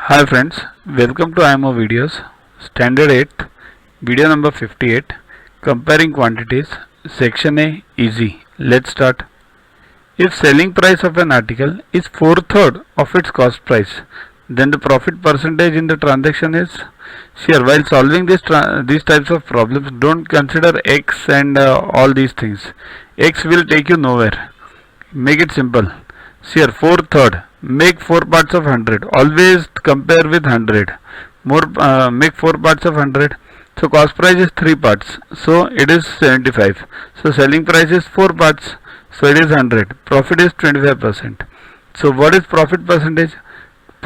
Hi friends, welcome to IMO videos, Standard 8, video number 58, comparing quantities, section A, easy. Let's start. If selling price of an article is 4/3 of its cost price, then the profit percentage in the transaction is, sure, while solving these types of problems, don't consider X and all these things. X will take you nowhere. Make it simple. Here 4/3. Make 4 parts of 100. Always compare with 100. Make 4 parts of 100. So cost price is 3 parts. So it is 75. So selling price is 4 parts. So it is 100. Profit is 25%. So what is profit percentage?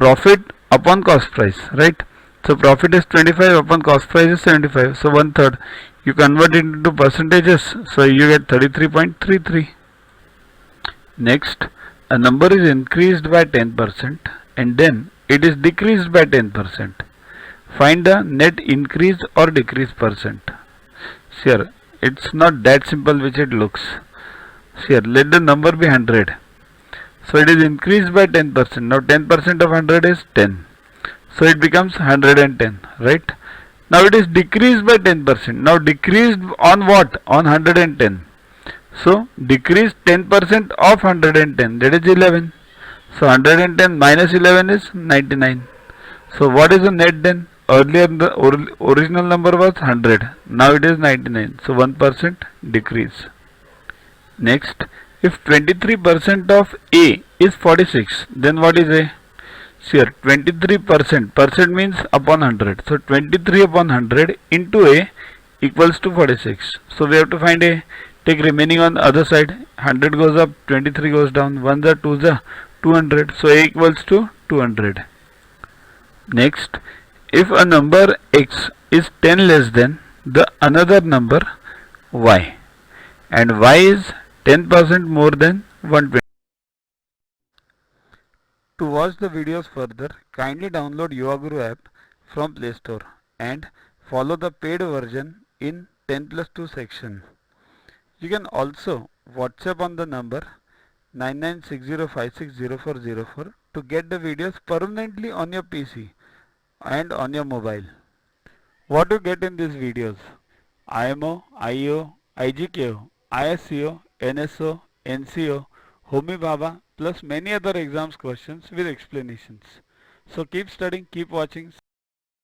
Profit upon cost price, right? So profit is 25 upon cost price is 75. So 1/3. You convert it into percentages. So you get 33.33. Next, a number is increased by 10% and then it is decreased by 10%. Find the net increase or decrease percent. Sure, it's not that simple which it looks. Sure, let the number be 100. So it is increased by 10%. Now 10% of 100 is 10. So it becomes 110, right? Now it is decreased by 10%. Now decreased on what? On 110. So decrease 10% of 110, that is 11. So 110 minus 11 is 99. So what is the net then? Earlier the original number was 100. Now it is 99. So 1% decrease. Next, if 23% of A is 46, then what is A? Here 23%. Percent means upon 100. So 23 upon 100 into A equals to 46. So we have to find A. Take remaining on the other side. 100 goes up, 23 goes down. 1s are 2s are 200. So A equals to 200. Next, if a number X is 10 less than the another number Y and Y is 10% more than 120. To watch the videos further, kindly download Yoguru app from Play Store and follow the paid version in 10+2 section. You can also WhatsApp on the number 9960560404 to get the videos permanently on your PC and on your mobile. What you get in these videos? IMO, IO, IGKO, ISCO, NSO, NCO, Homi Bhabha plus many other exams questions with explanations. So keep studying, keep watching.